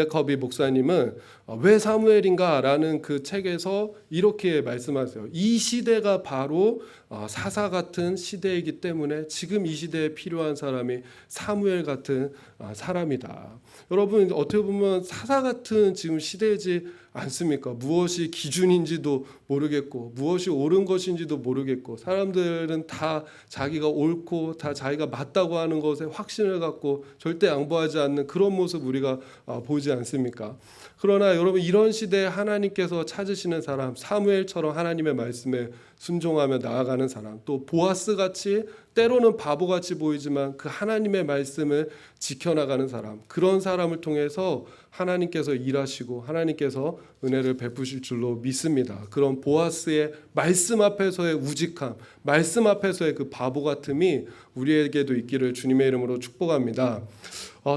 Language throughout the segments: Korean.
커비 목사님은 왜 사무엘인가라는 그 책에서 이렇게 말씀하세요. 이 시대가 바로 사사 같은 시대이기 때문에 지금 이 시대에 필요한 사람이 사무엘 같은 사람이다. 여러분, 어떻게 보면 사사 같은 지금 시대이지 않습니까? 무엇이 기준인지도 모르겠고 무엇이 옳은 것인지도 모르겠고 사람들은 다 자기가 옳고 다 자기가 맞다고 하는 것에 확신을 갖고 절대 양보하지 않는 그런 모습 우리가 보지 않습니까? 그러나 여러분, 이런 시대에 하나님께서 찾으시는 사람, 사무엘처럼 하나님의 말씀에 순종하며 나아가는 사람, 또 보아스 같이 때로는 바보같이 보이지만 그 하나님의 말씀을 지켜나가는 사람, 그런 사람을 통해서 하나님께서 일하시고 하나님께서 은혜를 베푸실 줄로 믿습니다. 그런 보아스의 말씀 앞에서의 우직함, 말씀 앞에서의 그 바보 같음이 우리에게도 있기를 주님의 이름으로 축복합니다.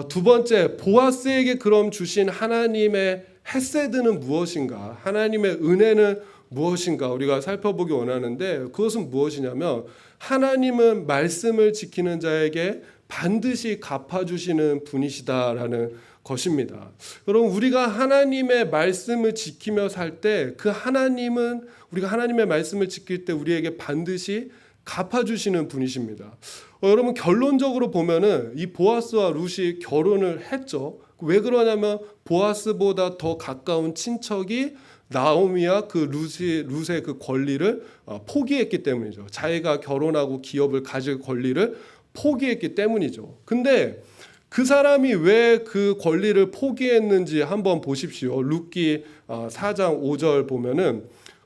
두 번째, 보아스에게 그럼 주신 하나님의 헤세드는 무엇인가? 하나님의 은혜는 무엇인가? 우리가 살펴보기 원하는데 그것은 무엇이냐면 하나님은 말씀을 지키는 자에게 반드시 갚아주시는 분이시다라는 것입니다. 여러분, 우리가 하나님의 말씀을 지키며 살 때 그 하나님은 우리가 하나님의 말씀을 지킬 때 우리에게 반드시 갚아주시는 분이십니다. 여러분, 결론적으로 보면은 이 보아스와 룻이 결혼을 했죠. 왜 그러냐면 보아스보다 더 가까운 친척이 나오미와 그 룻의 그 권리를 포기했기 때문이죠. 자기가 결혼하고 기업을 가질 권리를 포기했기 때문이죠. 근데 그 사람이 왜 그 권리를 포기했는지 한번 보십시오. 룻기 4장 5절 보면은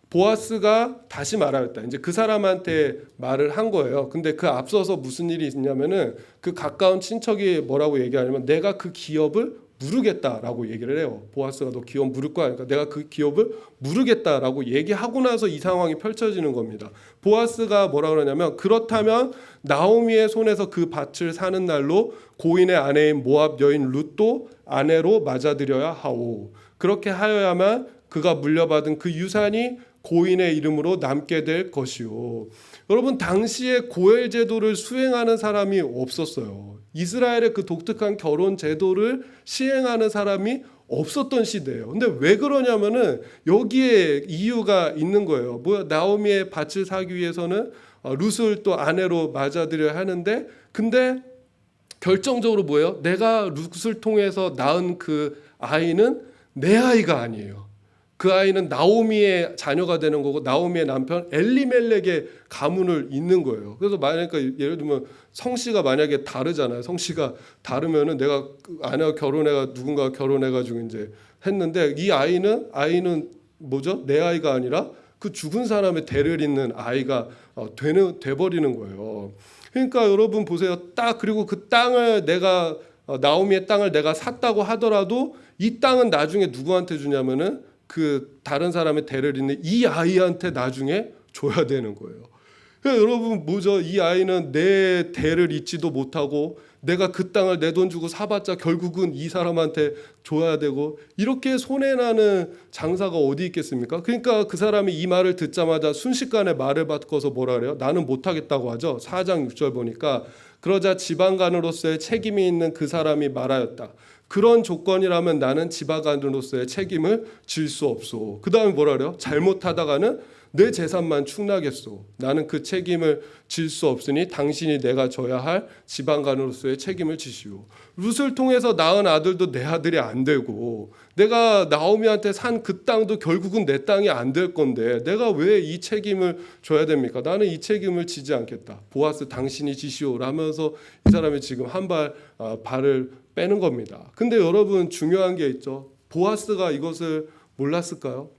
보아스가 다시 말하였다. 이제 그 사람한테 말을 한 거예요. 근데 그 앞서서 무슨 일이 있냐면은 그 가까운 친척이 뭐라고 얘기하냐면 내가 그 기업을 무르겠다라고 얘기를 해요. 보아스가 너 기업 무를 거야. 그러니까 내가 그 기업을 무르겠다라고 얘기하고 나서 이 상황이 펼쳐지는 겁니다. 보아스가 뭐라고 그러냐면 그렇다면 나오미의 손에서 그 밭을 사는 날로 고인의 아내인 모압 여인 룻도 아내로 맞아들여야 하오. 그렇게 하여야만 그가 물려받은 그 유산이 고인의 이름으로 남게 될 것이요. 여러분, 당시에 고엘 제도를 수행하는 사람이 없었어요. 이스라엘의 그 독특한 결혼 제도를 시행하는 사람이 없었던 시대예요. 근데 왜 그러냐면은 여기에 이유가 있는 거예요. 나오미의 밭을 사기 위해서는 룻을 또 아내로 맞아들여야 하는데, 근데 결정적으로 뭐예요? 내가 룻을 통해서 낳은 그 아이는 내 아이가 아니에요. 그 아이는 나오미의 자녀가 되는 거고 나오미의 남편 엘리멜렉의 가문을 잇는 거예요. 그래서 만약에 예를 들면 성씨가 만약에 다르잖아요. 성씨가 다르면은 내가 아내가 결혼해가 누군가 결혼해가지고 이제 했는데 이 아이는 뭐죠? 내 아이가 아니라 그 죽은 사람의 대를 잇는 아이가 돼버리는 거예요. 그러니까 여러분 보세요. 그리고 그 땅을 내가 나오미의 땅을 내가 샀다고 하더라도 이 땅은 나중에 누구한테 주냐면은 그 다른 사람의 대를 잇는 이 아이한테 나중에 줘야 되는 거예요. 그러니까 여러분 뭐죠? 이 아이는 내 대를 잇지도 못하고 내가 그 땅을 내 돈 주고 사봤자 결국은 이 사람한테 줘야 되고 이렇게 손해나는 장사가 어디 있겠습니까? 그러니까 그 사람이 이 말을 듣자마자 순식간에 말을 바꿔서 뭐라 그래요? 나는 못하겠다고 하죠. 4장 6절 보니까 그러자 지방간으로서의 책임이 있는 그 사람이 말하였다. 그런 조건이라면 나는 지방간으로서의 책임을 질 수 없소. 그 다음에 뭐라 그래요? 잘못하다가는 내 재산만 축나겠소. 나는 그 책임을 질 수 없으니 당신이 내가 져야 할 지방간으로서의 책임을 지시오. 룻을 통해서 낳은 아들도 내 아들이 안 되고 내가 나오미한테 산 그 땅도 결국은 내 땅이 안 될 건데 내가 왜 이 책임을 져야 됩니까? 나는 이 책임을 지지 않겠다. 보아스 당신이 지시오라면서 이 사람이 지금 발을 빼는 겁니다. 근데 여러분 중요한 게 있죠. 보아스가 이것을 몰랐을까요?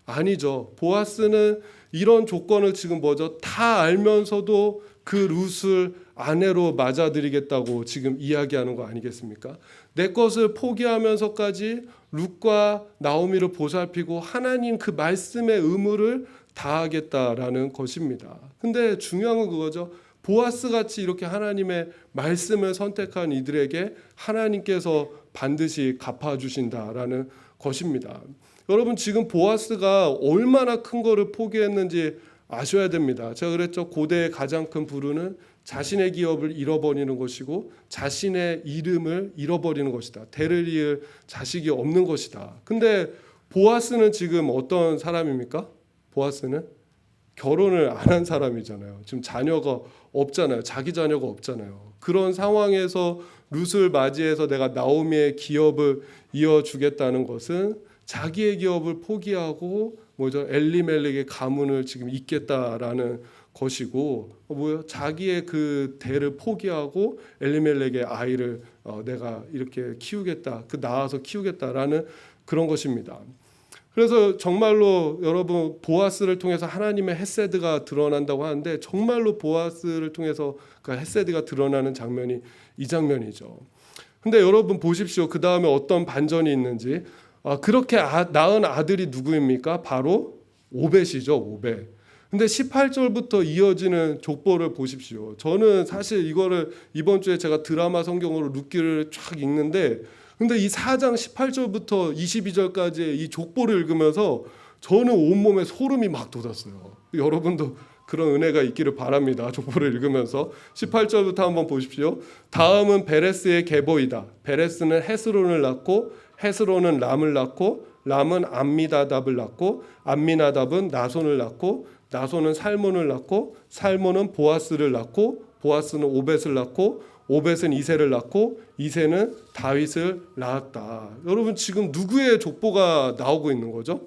아니죠. 보아스는 이런 조건을 지금 다 알면서도 그 룻을 아내로 맞아들이겠다고 지금 이야기하는 거 아니겠습니까? 내 것을 포기하면서까지 룻과 나오미를 보살피고 하나님 그 말씀의 의무를 다하겠다라는 것입니다. 근데 중요한 건 그거죠. 보아스 같이 이렇게 하나님의 말씀을 선택한 이들에게 하나님께서 반드시 갚아주신다라는 것입니다. 여러분, 지금 보아스가 얼마나 큰 거를 포기했는지 아셔야 됩니다. 제가 그랬죠. 고대의 가장 큰 부르는 자신의 기업을 잃어버리는 것이고 자신의 이름을 잃어버리는 것이다. 대를 이을 자식이 없는 것이다. 근데 보아스는 지금 어떤 사람입니까? 보아스는 결혼을 안 한 사람이잖아요. 지금 자녀가 없잖아요. 자기 자녀가 없잖아요. 그런 상황에서 룻을 맞이해서 내가 나오미의 기업을 이어주겠다는 것은 자기의 기업을 포기하고 엘리멜렉의 가문을 지금 잇겠다라는 것이고 자기의 그 대를 포기하고 엘리멜렉의 아이를 내가 이렇게 키우겠다, 낳아서 키우겠다라는 그런 것입니다. 그래서 정말로 여러분 보아스를 통해서 하나님의 헤세드가 드러난다고 하는데 정말로 보아스를 통해서 그 헤세드가 드러나는 장면이 이 장면이죠. 근데 여러분 보십시오. 그 다음에 어떤 반전이 있는지. 그렇게 낳은 아들이 누구입니까? 바로 오벳이죠. 오벳. 근데 18절부터 이어지는 족보를 보십시오. 저는 사실 이거를 이번 주에 제가 드라마 성경으로 룻기를 쫙 읽는데 근데 이 4장 18절부터 22절까지의 이 족보를 읽으면서 저는 온몸에 소름이 막 돋았어요. 여러분도 그런 은혜가 있기를 바랍니다. 족보를 읽으면서 18절부터 한번 보십시오. 다음은 베레스의 계보이다. 베레스는 헤스론을 낳고 헤스론은 람을 낳고 람은 암미나답을 낳고 암미나답은 나손을 낳고 나손은 살몬을 낳고 살몬은 보아스를 낳고 보아스는 오벳을 낳고 오벳은 이새를 낳고 이새는 다윗을 낳았다. 여러분 지금 누구의 족보가 나오고 있는 거죠?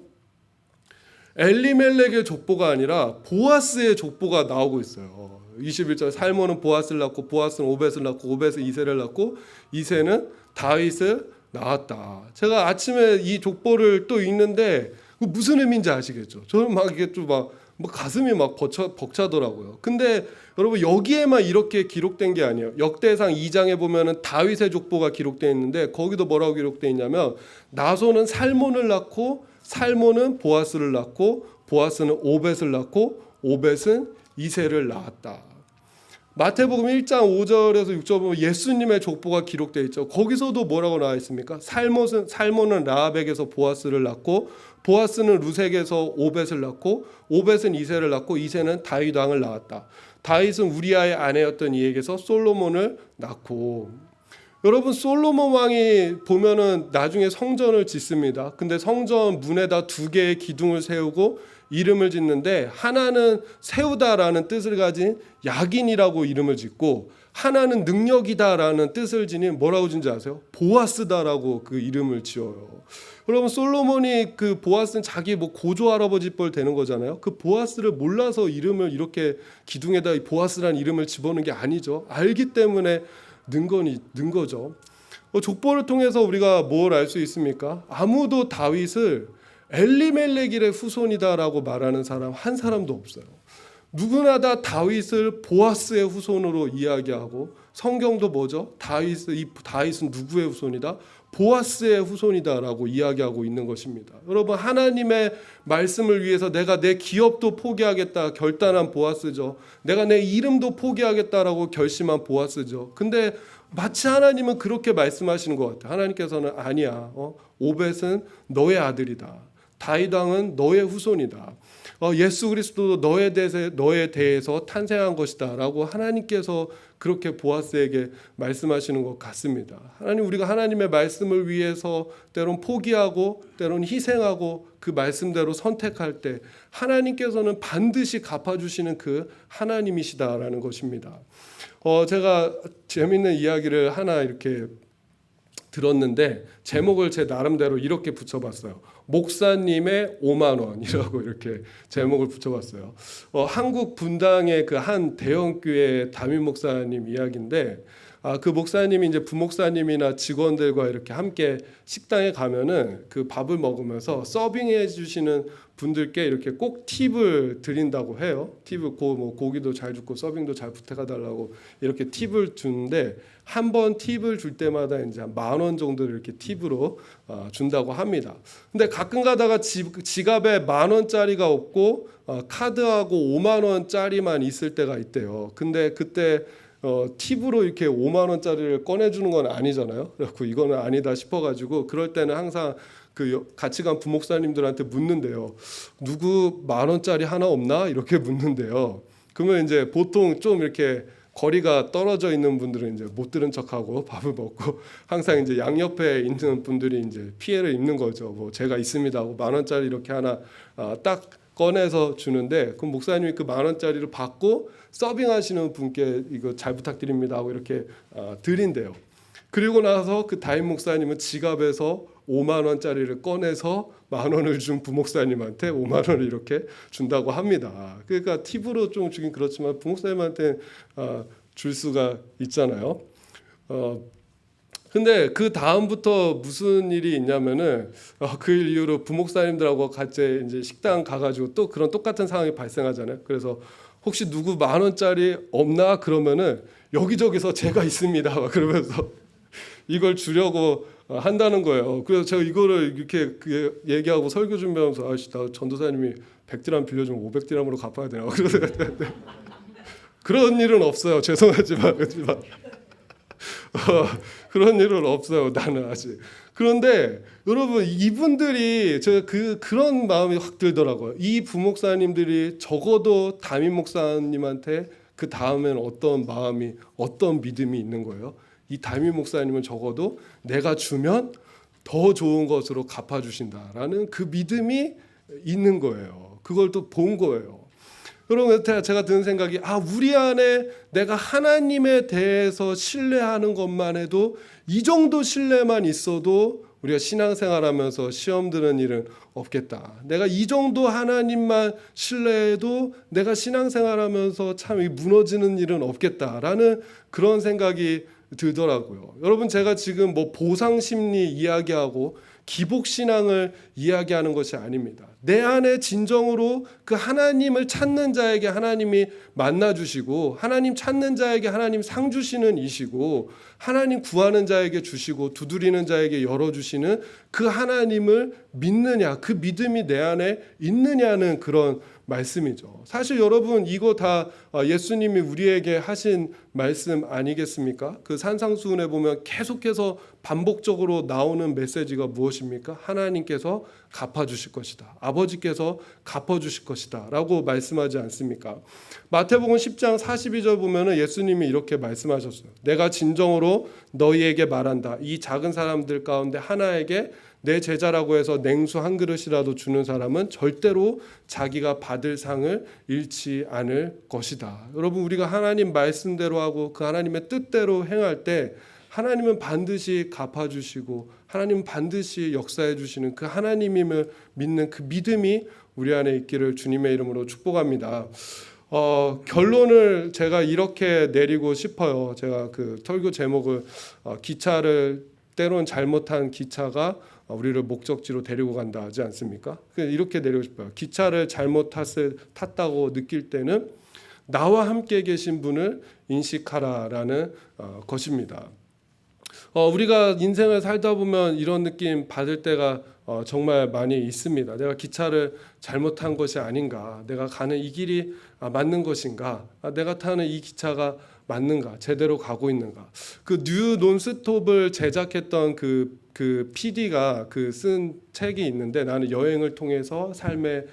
엘리멜렉의 족보가 아니라 보아스의 족보가 나오고 있어요. 21절 살몬은 보아스를 낳고 보아스는 오벳을 낳고 오벳은 이새를 낳고 이새는 다윗을 낳았다. 제가 아침에 이 족보를 또 읽는데 무슨 의미인지 아시겠죠? 저는 막 이게 좀 막 가슴이 막 벅차더라고요. 근데 여러분 여기에만 이렇게 기록된 게 아니에요. 역대상 2장에 보면은 다윗의 족보가 기록되어 있는데 거기도 뭐라고 기록되어 있냐면 나손은 살몬을 낳고 살몬은 보아스를 낳고 보아스는 오벳을 낳고 오벳은 이새를 낳았다. 마태복음 1장 5절에서 6절 보면 예수님의 족보가 기록되어 있죠. 거기서도 뭐라고 나와 있습니까? 살몬은 라합에게서 보아스를 낳고 보아스는 룻에게서 오벳을 낳고 오벳은 이새를 낳고 이새는 다윗 왕을 낳았다. 다윗은 우리아의 아내였던 이에게서 솔로몬을 낳고 여러분 솔로몬 왕이 보면은 나중에 성전을 짓습니다. 근데 성전 문에다 2개의 기둥을 세우고 이름을 짓는데 하나는 세우다라는 뜻을 가진 야긴이라고 이름을 짓고 하나는 능력이다라는 뜻을 지닌 뭐라고 짓는지 아세요? 보아스다라고 그 이름을 지어요. 여러분 솔로몬이 그 보아스는 자기 고조 할아버지 뻘 되는 거잖아요. 그 보아스를 몰라서 이름을 이렇게 기둥에다 보아스라는 이름을 집어넣은 게 아니죠. 알기 때문에 는 거죠. 족보를 통해서 우리가 뭘 알 수 있습니까? 아무도 다윗을 엘리멜렉의 후손이다라고 말하는 사람 한 사람도 없어요. 누구나 다 다윗을 보아스의 후손으로 이야기하고 성경도 뭐죠? 다윗은 누구의 후손이다? 보아스의 후손이다라고 이야기하고 있는 것입니다. 여러분 하나님의 말씀을 위해서 내가 내 기업도 포기하겠다 결단한 보아스죠. 내가 내 이름도 포기하겠다라고 결심한 보아스죠. 근데 마치 하나님은 그렇게 말씀하시는 것 같아요. 하나님께서는 아니야. 오벳은 너의 아들이다. 다윗 왕은 너의 후손이다. 예수 그리스도도 너에 대해서 탄생한 것이다라고 하나님께서 그렇게 보아스에게 말씀하시는 것 같습니다. 우리가 하나님의 말씀을 위해서 때론 포기하고 때론 희생하고 그 말씀대로 선택할 때 하나님께서는 반드시 갚아주시는 그 하나님이시다라는 것입니다. 제가 재밌는 이야기를 하나 이렇게 들었는데 제목을 제 나름대로 이렇게 붙여봤어요. 목사님의 5만 원이라고 이렇게 제목을 붙여봤어요. 한국 분당의 그 한 대형교회 담임 목사님 이야기인데 그 목사님이 이제 부목사님이나 직원들과 이렇게 함께 식당에 가면은 그 밥을 먹으면서 서빙해 주시는 분들께 이렇게 꼭 팁을 드린다고 해요. 팁을 고기도 잘 줍고 서빙도 잘 부탁해 달라고 이렇게 팁을 주는데 한 번 팁을 줄 때마다 이제 10,000원 정도를 이렇게 팁으로 준다고 합니다. 근데 가끔 가다가 지갑에 10,000원짜리가 없고 카드하고 5만 원짜리만 있을 때가 있대요. 근데 그때 팁으로 이렇게 5만 원짜리를 꺼내주는 건 아니잖아요. 그래서 이거는 아니다 싶어가지고 그럴 때는 항상 그 같이 간 부목사님들한테 묻는데요. 누구 10,000원짜리 하나 없나? 이렇게 묻는데요. 그러면 이제 보통 좀 이렇게 거리가 떨어져 있는 분들은 이제 못 들은 척하고 밥을 먹고 항상 이제 양옆에 있는 분들이 이제 피해를 입는 거죠. 뭐 제가 있습니다 하고 10,000원짜리 이렇게 하나 딱 꺼내서 주는데 그 목사님이 그 10,000원짜리를 받고 서빙하시는 분께 이거 잘 부탁드립니다 하고 이렇게 드린대요. 그리고 나서 그 담임 목사님은 지갑에서 50,000원짜리를 꺼내서 10,000원을 준 부목사님한테 50,000원을 이렇게 준다고 합니다. 그러니까 팁으로 좀 주긴 그렇지만 부목사님한테 줄 수가 있잖아요. 근데 그 다음부터 무슨 일이 있냐면은 그 일 이후로 부목사님들하고 같이 이제 식당 가가지고 또 그런 똑같은 상황이 발생하잖아요. 그래서 혹시 누구 10,000원짜리 없나 그러면은 여기저기서 제가 있습니다. 그러면서 이걸 주려고 한다는 거예요. 그래서 제가 이거를 이렇게 얘기하고 설교 준비하면서 아씨 나 전도사님이 100디람 빌려주면 500디람으로 갚아야 되나? 그래서 그런 일은 없어요. 죄송하지만 그런 일은 없어요. 나는 아직. 그런데 여러분 이분들이 제가 그런 마음이 확 들더라고요. 이 부목사님들이 적어도 담임 목사님한테 그 다음에는 어떤 마음이 어떤 믿음이 있는 거예요. 이 담임 목사님은 적어도 내가 주면 더 좋은 것으로 갚아주신다라는 그 믿음이 있는 거예요. 그걸 또 본 거예요. 여러분 제가 드는 생각이 우리 안에 내가 하나님에 대해서 신뢰하는 것만 해도 이 정도 신뢰만 있어도 우리가 신앙생활하면서 시험 드는 일은 없겠다. 내가 이 정도 하나님만 신뢰해도 내가 신앙생활하면서 참 무너지는 일은 없겠다라는 그런 생각이 들더라고요. 여러분 제가 지금 뭐 보상심리 이야기하고 기복신앙을 이야기하는 것이 아닙니다. 내 안에 진정으로 그 하나님을 찾는 자에게 하나님이 만나주시고 하나님 찾는 자에게 하나님 상 주시는 이시고 하나님 구하는 자에게 주시고 두드리는 자에게 열어주시는 그 하나님을 믿느냐 그 믿음이 내 안에 있느냐는 그런 말씀이죠. 사실 여러분 이거 다 예수님이 우리에게 하신 말씀 아니겠습니까? 그 산상수훈에 보면 계속해서 반복적으로 나오는 메시지가 무엇입니까? 하나님께서 갚아주실 것이다. 아버지께서 갚아주실 것이다 라고 말씀하지 않습니까? 마태복음 10장 42절 보면 예수님이 이렇게 말씀하셨어요. 내가 진정으로 너희에게 말한다. 이 작은 사람들 가운데 하나에게 내 제자라고 해서 냉수 한 그릇이라도 주는 사람은 절대로 자기가 받을 상을 잃지 않을 것이다. 여러분 우리가 하나님 말씀대로 하고 그 하나님의 뜻대로 행할 때 하나님은 반드시 갚아주시고 하나님은 반드시 역사해 주시는 그 하나님임을 믿는 그 믿음이 우리 안에 있기를 주님의 이름으로 축복합니다. 결론을 제가 이렇게 내리고 싶어요. 제가 그 설교 제목을 기차를 때론 잘못한 기차가 우리를 목적지로 데리고 간다 하지 않습니까? 이렇게 내리고 싶어요. 기차를 잘못 탔다고 느낄 때는 나와 함께 계신 분을 인식하라라는 것입니다. 우리가 인생을 살다 보면 이런 느낌 받을 때가 정말 많이 있습니다. 내가 기차를 잘못한 것이 아닌가? 내가 가는 이 길이 맞는 것인가? 내가 타는 이 기차가 맞는가? 제대로 가고 있는가? 그 뉴 논스톱을 제작했던 그 PD가 쓴 책이 있는데 나는 여행을 통해서 삶의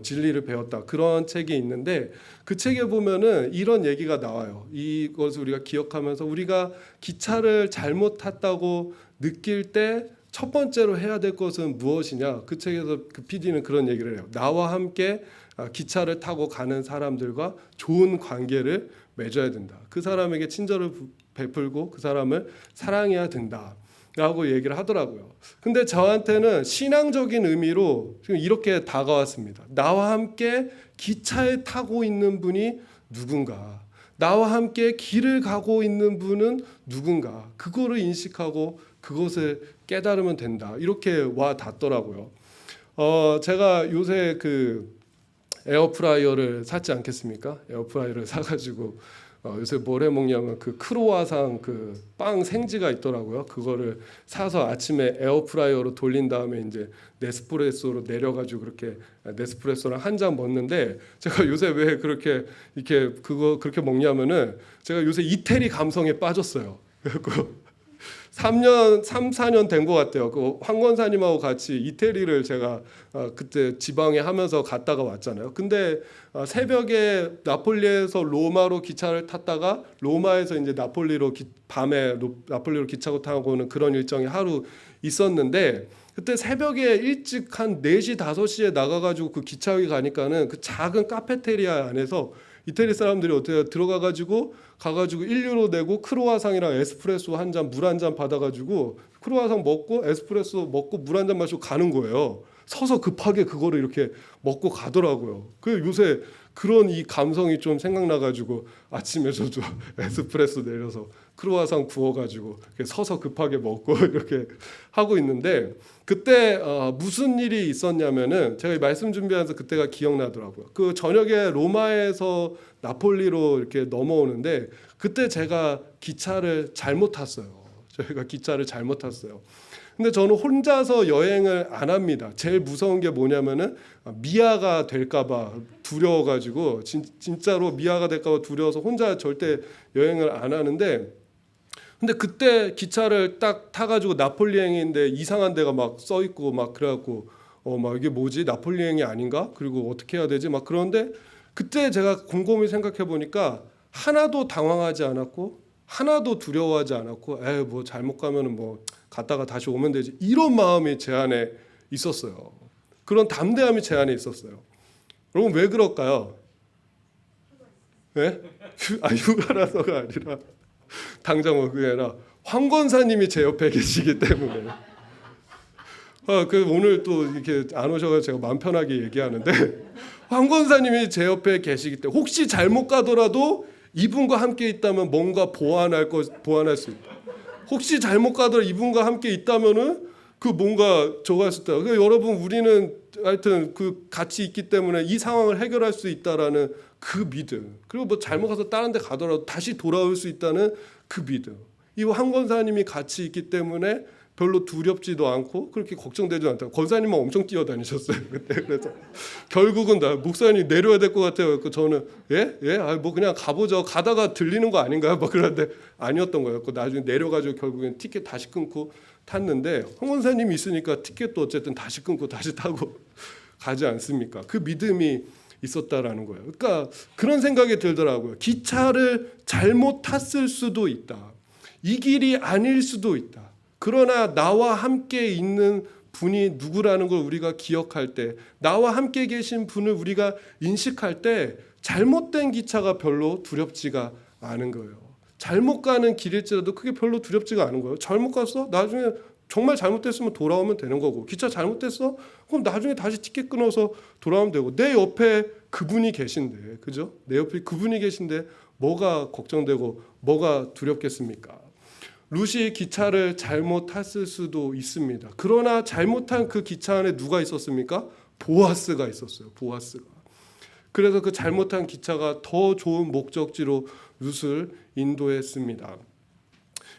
진리를 배웠다. 그런 책이 있는데 그 책에 보면은 이런 얘기가 나와요. 이것을 우리가 기억하면서 우리가 기차를 잘못 탔다고 느낄 때 첫 번째로 해야 될 것은 무엇이냐? 그 책에서 그 PD는 그런 얘기를 해요. 나와 함께 기차를 타고 가는 사람들과 좋은 관계를 맺어야 된다. 그 사람에게 친절을 베풀고 그 사람을 사랑해야 된다. 라고 얘기를 하더라고요. 근데 저한테는 신앙적인 의미로 지금 이렇게 다가왔습니다. 나와 함께 기차에 타고 있는 분이 누군가? 나와 함께 길을 가고 있는 분은 누군가? 그거를 인식하고 그것을 깨달으면 된다. 이렇게 와 닿더라고요. 제가 요새 그 에어프라이어를 샀지 않겠습니까? 에어프라이어를 사가지고 요새 뭘 해 먹냐면 그 크로와상 그 빵 생지가 있더라고요. 그거를 사서 아침에 에어프라이어로 돌린 다음에 이제 네스프레소로 내려가지고 그렇게 네스프레소랑 한 잔 먹는데 제가 요새 왜 그렇게 그거 그렇게 먹냐면은 제가 요새 이태리 감성에 빠졌어요. 그래서 3년, 3, 4년 된 것 같아요. 그 황 권사님하고 같이 이태리를 제가 그때 지방에 하면서 갔다가 왔잖아요. 근데 새벽에 나폴리에서 로마로 기차를 탔다가 로마에서 이제 나폴리로 밤에 나폴리로 기차 타고 오는 그런 일정이 하루 있었는데, 그때 새벽에 일찍 한 4시, 5시에 나가가지고 그 기차역에 가니까는 그 작은 카페테리아 안에서 이태리 사람들이 어떻게 가가지고 1유로 내고 크로와상이랑 에스프레소 한 잔, 물 한 잔 받아가지고 크로와상 먹고 에스프레소 먹고 물 한 잔 마시고 가는 거예요. 서서 급하게 그거를 이렇게 먹고 가더라고요. 그 요새 그런 이 감성이 좀 생각나가지고 아침에 저도 에스프레소 내려서 크로와상 구워가지고 서서 급하게 먹고 이렇게 하고 있는데, 그때 무슨 일이 있었냐면은 제가 말씀 준비하면서 그때가 기억나더라고요. 그 저녁에 로마에서 나폴리로 이렇게 넘어오는데 그때 제가 기차를 잘못 탔어요. 저희가 기차를 잘못 탔어요. 근데 저는 혼자서 여행을 안 합니다. 제일 무서운 게 뭐냐면은 미아가 될까봐 두려워가지고 진짜로 미아가 될까봐 두려워서 혼자 절대 여행을 안 하는데, 근데 그때 기차를 딱 타가지고 나폴리행인데 이상한 데가 막 써 있고 막 그래갖고 막 이게 뭐지, 나폴리행이 아닌가? 그리고 어떻게 해야 되지? 막 그런데 그때 제가 곰곰이 생각해 보니까 하나도 당황하지 않았고 하나도 두려워하지 않았고, 뭐 잘못 가면은 뭐 갔다가 다시 오면 되지, 이런 마음이 제 안에 있었어요. 그런 담대함이 제 안에 있었어요. 여러분 왜 그럴까요? 네? 휴가라서가 아니라 당장 그게 아니라 황 권사님이 제 옆에 계시기 때문에. 그 오늘 또 이렇게 안 오셔서 제가 마음 편하게 얘기하는데 황 권사님이 제 옆에 계시기 때문에 혹시 잘못 가더라도 이분과 함께 있다면 뭔가 보완할 수 있다. 혹시 잘못 가더라도 이분과 함께 있다면은 그 뭔가 저거 할 수 있다. 그러니까 여러분 우리는 하여튼 그 같이 있기 때문에 이 상황을 해결할 수 있다라는 그 믿음, 그리고 뭐 잘못 가서 다른 데 가더라도 다시 돌아올 수 있다는 그 믿음, 이 황 권사님이 같이 있기 때문에 별로 두렵지도 않고 그렇게 걱정되지 않다. 권사님은 엄청 뛰어다니셨어요 그때. 그래서 결국은 나 목사님 내려야 될 것 같아요. 그 저는 뭐 그냥 가보죠. 가다가 들리는 거 아닌가요? 뭐 그런데 아니었던 거예요. 그 나중에 내려가지고 결국엔 티켓 다시 끊고 탔는데, 황 권사님이 있으니까 티켓도 어쨌든 다시 끊고 다시 타고 가지 않습니까? 그 믿음이 있었다라는 거예요. 그러니까 그런 생각이 들더라고요. 기차를 잘못 탔을 수도 있다. 이 길이 아닐 수도 있다. 그러나 나와 함께 있는 분이 누구라는 걸 우리가 기억할 때, 나와 함께 계신 분을 우리가 인식할 때 잘못된 기차가 별로 두렵지가 않은 거예요. 잘못 가는 길일지라도 그게 별로 두렵지가 않은 거예요. 잘못 갔어? 나중에 정말 잘못됐으면 돌아오면 되는 거고, 기차 잘못됐어? 그럼 나중에 다시 티켓 끊어서 돌아오면 되고, 내 옆에 그분이 계신데, 그죠? 내 옆에 그분이 계신데 뭐가 걱정되고 뭐가 두렵겠습니까? 룻이 기차를 잘못 탔을 수도 있습니다. 그러나 잘못한 그 기차 안에 누가 있었습니까? 보아스가 있었어요. 보아스가. 그래서 그 잘못한 기차가 더 좋은 목적지로 룻을 인도했습니다.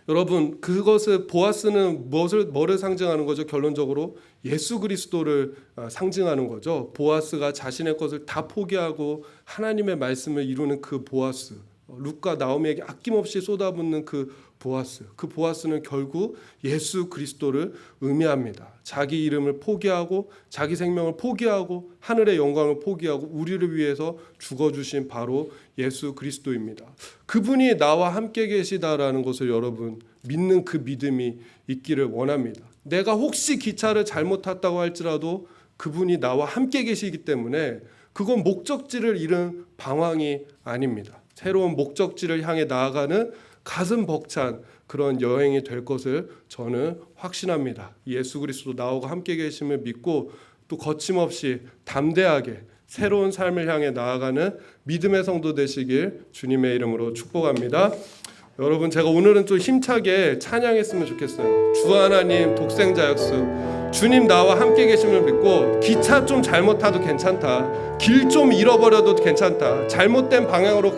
여러분, 그것을 보아스는 뭐를 상징하는 거죠? 결론적으로 예수 그리스도를 상징하는 거죠. 보아스가 자신의 것을 다 포기하고 하나님의 말씀을 이루는 그 보아스, 룻과 나오미에게 아낌없이 쏟아붓는 그 보아스는 결국 예수 그리스도를 의미합니다. 자기 이름을 포기하고 자기 생명을 포기하고 하늘의 영광을 포기하고 우리를 위해서 죽어주신 바로 예수 그리스도입니다. 그분이 나와 함께 계시다라는 것을 여러분 믿는 그 믿음이 있기를 원합니다. 내가 혹시 기차를 잘못 탔다고 할지라도 그분이 나와 함께 계시기 때문에 그건 목적지를 잃은 방황이 아닙니다. 새로운 목적지를 향해 나아가는 가슴 벅찬 그런 여행이 될 것을 저는 확신합니다. 예수 그리스도 나와 함께 계심을 믿고 또 거침없이 담대하게 새로운 삶을 향해 나아가는 믿음의 성도 되시길 주님의 이름으로 축복합니다. 여러분, 제가 오늘은 좀 힘차게 찬양했으면 좋겠어요. 주 하나님 독생자 역수, 주님 나와 함께 계심을 믿고 기차 좀 잘못 타도 괜찮다, 길 좀 잃어버려도 괜찮다, 잘못된 방향으로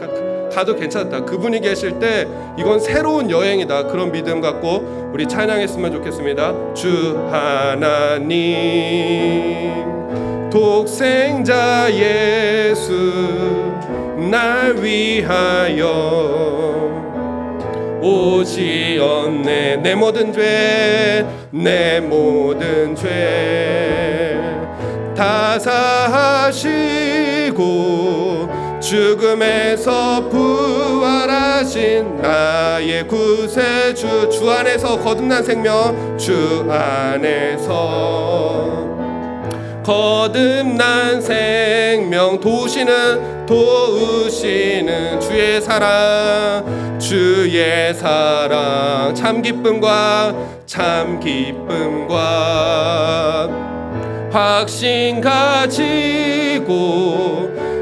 가도 괜찮다, 그분이 계실 때 이건 새로운 여행이다, 그런 믿음 갖고 우리 찬양했으면 좋겠습니다. 주 하나님 독생자 예수 날 위하여 오시었네. 내 모든 죄 다 사하시고 죽음에서 부활하신 나의 구세주. 주 안에서 거듭난 생명, 주 안에서 거듭난 생명. 도우시는 주의 사랑 참 기쁨과 확신 가지고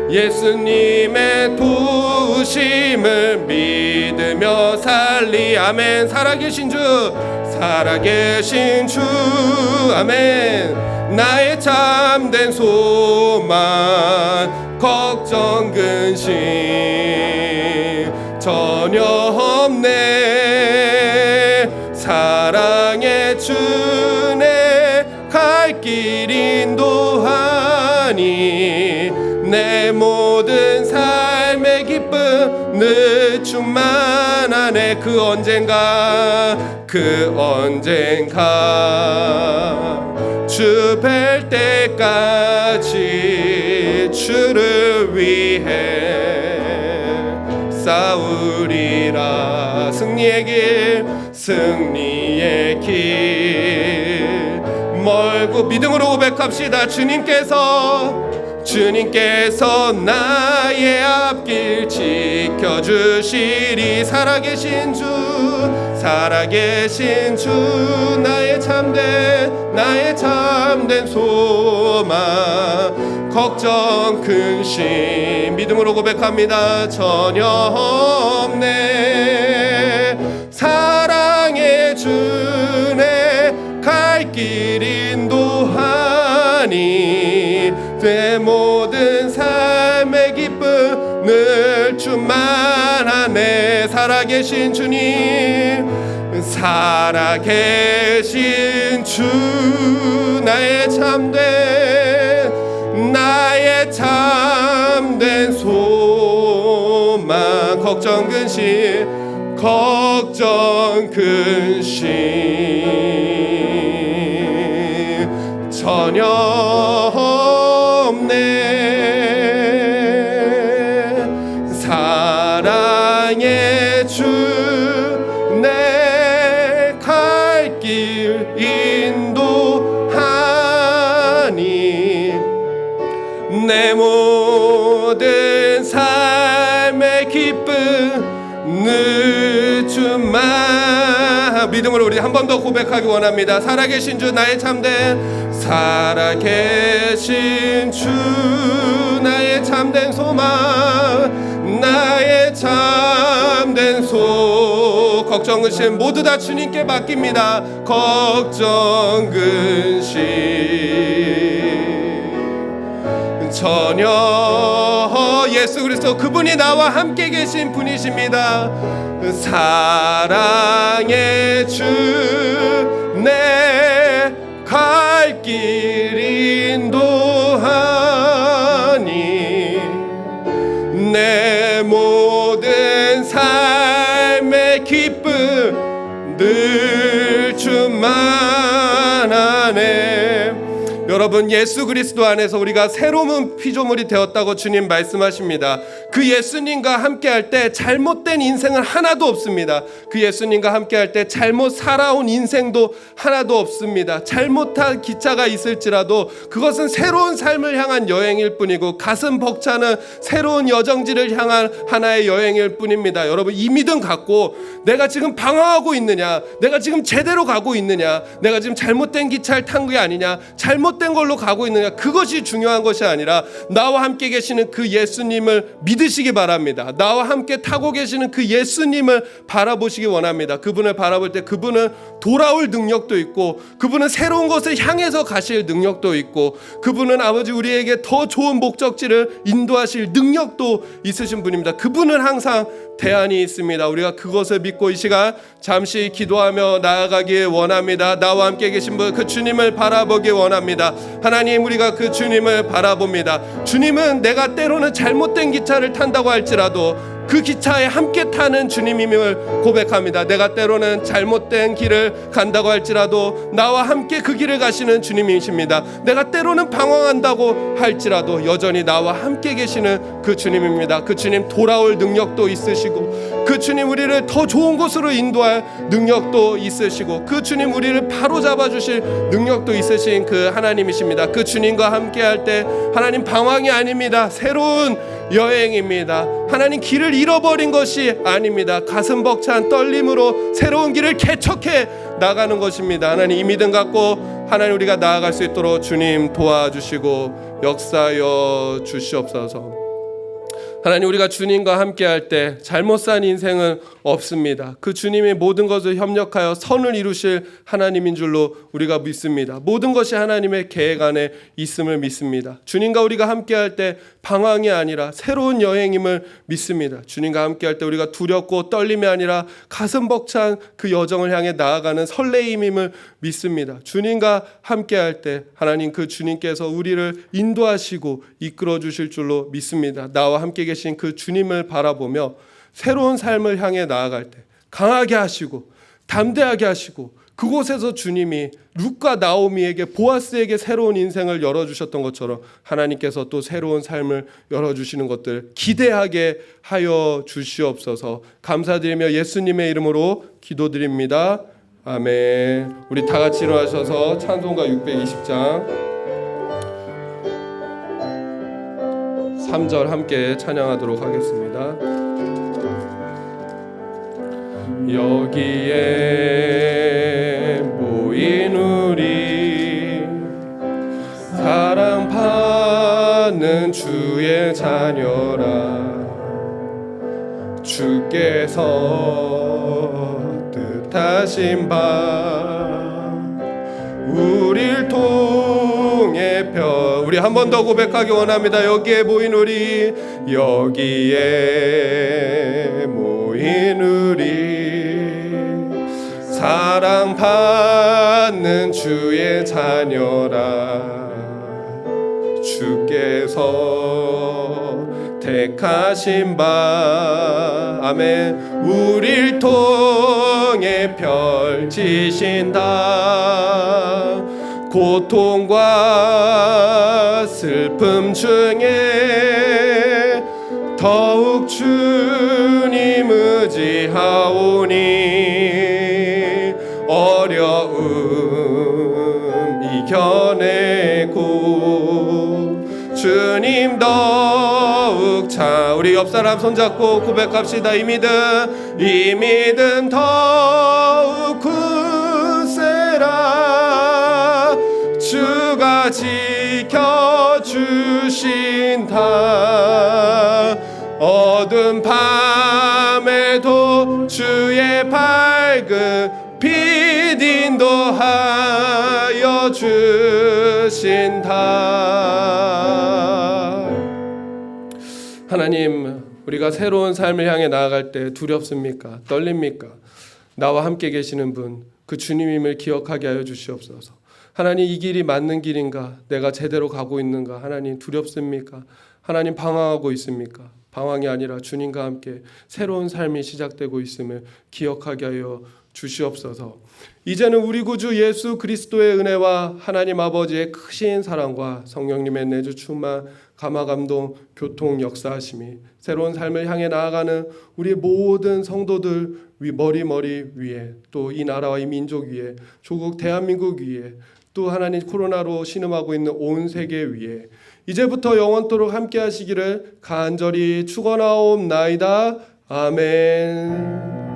예수님의 도우심을 믿으며 살리. 아멘. 살아계신 주 아멘. 나의 참된 소망 걱정 근심 전혀 없네. 사랑의 주네 갈 길 인도하니 내 모든 삶의 기쁨 늘 충만하네. 그 언젠가 주 뵐 때까지 주를 위해 싸우리라. 승리의 길 멀고 믿음으로 고백합시다. 주님께서 나의 앞길 지켜주시리. 살아계신 주 나의 참된 소망 걱정 근심 믿음으로 고백합니다. 전혀 없네. 사랑의 주네 갈 길 인도하니 내 모든 삶의 기쁨 늘 충만하네. 살아계신 주 나의 참된 소망 걱정 근심 전혀 없네. 사랑의 주 내 갈 길 인도하니 내 모든 삶의 기쁨 늘 주만. 믿음으로 우리 한 번 더 고백하기 원합니다. 살아계신 주 나의 참된 소망 나의 참된 걱정 근심 모두 다 주님께 맡깁니다. 걱정 근심 전혀 예수 그리스도 그분이 나와 함께 계신 분이십니다. 사랑의 주 내 갈 길 인도하니 내 모든 삶의 기쁨 늘 충만하네. 여러분, 예수 그리스도 안에서 우리가 새로운 피조물이 되었다고 주님 말씀하십니다. 그 예수님과 함께할 때 잘못된 인생은 하나도 없습니다. 그 예수님과 함께할 때 잘못 살아온 인생도 하나도 없습니다. 잘못한 기차가 있을지라도 그것은 새로운 삶을 향한 여행일 뿐이고 가슴 벅차는 새로운 여정지를 향한 하나의 여행일 뿐입니다. 여러분, 이 믿음 갖고 내가 지금 방황하고 있느냐, 내가 지금 제대로 가고 있느냐, 내가 지금 잘못된 기차를 탄 게 아니냐, 잘못된 걸로 가고 있느냐, 그것이 중요한 것이 아니라 나와 함께 계시는 그 예수님을 믿으시기 바랍니다. 나와 함께 타고 계시는 그 예수님을 바라보시기 원합니다. 그분을 바라볼 때 그분은 돌아올 능력도 있고, 그분은 새로운 것을 향해서 가실 능력도 있고, 그분은 아버지 우리에게 더 좋은 목적지를 인도하실 능력도 있으신 분입니다. 그분은 항상 대안이 있습니다. 우리가 그것을 믿고 이 시간 잠시 기도하며 나아가기 원합니다. 나와 함께 계신 분, 그 주님을 바라보기 원합니다. 하나님, 우리가 그 주님을 바라봅니다. 주님은 내가 때로는 잘못된 기차를 탄다고 할지라도 그 기차에 함께 타는 주님임을 고백합니다. 내가 때로는 잘못된 길을 간다고 할지라도 나와 함께 그 길을 가시는 주님이십니다. 내가 때로는 방황한다고 할지라도 여전히 나와 함께 계시는 그 주님입니다. 그 주님 돌아올 능력도 있으시고, 그 주님 우리를 더 좋은 곳으로 인도할 능력도 있으시고, 그 주님 우리를 바로 잡아주실 능력도 있으신 그 하나님이십니다. 그 주님과 함께 할 때 하나님 방황이 아닙니다. 새로운 여행입니다. 하나님 길을 잃어버린 것이 아닙니다. 가슴 벅찬 떨림으로 새로운 길을 개척해 나가는 것입니다. 하나님 이 믿음 갖고 하나님 우리가 나아갈 수 있도록 주님 도와주시고 역사여 주시옵소서. 하나님 우리가 주님과 함께 할 때 잘못 산 인생은 없습니다. 그 주님이 모든 것을 협력하여 선을 이루실 하나님인 줄로 우리가 믿습니다. 모든 것이 하나님의 계획 안에 있음을 믿습니다. 주님과 우리가 함께 할 때 방황이 아니라 새로운 여행임을 믿습니다. 주님과 함께 할 때 우리가 두렵고 떨림이 아니라 가슴 벅찬 그 여정을 향해 나아가는 설레임임을 믿습니다. 주님과 함께 할 때 하나님 그 주님께서 우리를 인도하시고 이끌어 주실 줄로 믿습니다. 나와 함께 계신 그 주님을 바라보며 새로운 삶을 향해 나아갈 때 강하게 하시고 담대하게 하시고, 그곳에서 주님이 룻과 나오미에게 보아스에게 새로운 인생을 열어주셨던 것처럼 하나님께서 또 새로운 삶을 열어주시는 것들 기대하게 하여 주시옵소서. 감사드리며 예수님의 이름으로 기도드립니다. 아멘. 우리 다 같이 일어나셔서 찬송가 620장 3절 함께 찬양하도록 하겠습니다. 여기에 모인 우리 사랑받는 주의 자녀라, 주께서 뜻하신 바 우릴 통해 펴. 우리 한 번 더 고백하기 원합니다. 여기에 모인 우리, 여기에 모인 우리 사랑받는 주의 자녀라, 주께서 택하신 바 아멘 우릴 통해 펼치신다. 고통과 슬픔 중에 더욱 주님 의지하오니 어려움 이겨내고 주님 더욱 차. 우리 옆 사람 손잡고 고백합시다. 이 믿음 더욱 굳세라, 주가 지켜주신다. 어두운 밤에도 주의 밝은 빛 인도하여 주신다. 하나님, 우리가 새로운 삶을 향해 나아갈 때 두렵습니까? 떨립니까? 나와 함께 계시는 분, 그 주님임을 기억하게 하여 주시옵소서. 하나님, 이 길이 맞는 길인가? 내가 제대로 가고 있는가? 하나님, 두렵습니까? 하나님, 방황하고 있습니까? 방황이 아니라 주님과 함께 새로운 삶이 시작되고 있음을 기억하게 하여 주시옵소서. 이제는 우리 구주 예수 그리스도의 은혜와 하나님 아버지의 크신 사랑과 성령님의 내주 충만, 감화 감동, 교통 역사하심이 새로운 삶을 향해 나아가는 우리 모든 성도들 머리 위에, 또 이 나라와 이 민족 위에, 조국 대한민국 위에, 또 하나님 코로나로 신음하고 있는 온 세계 위에 이제부터 영원토록 함께 하시기를 간절히 축원하옵나이다. 아멘.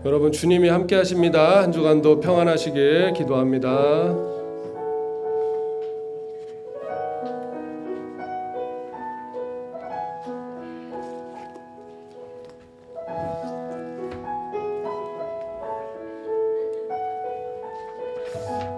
여러분, 주님이 함께 하십니다. 한 주간도 평안하시길 기도합니다. 네.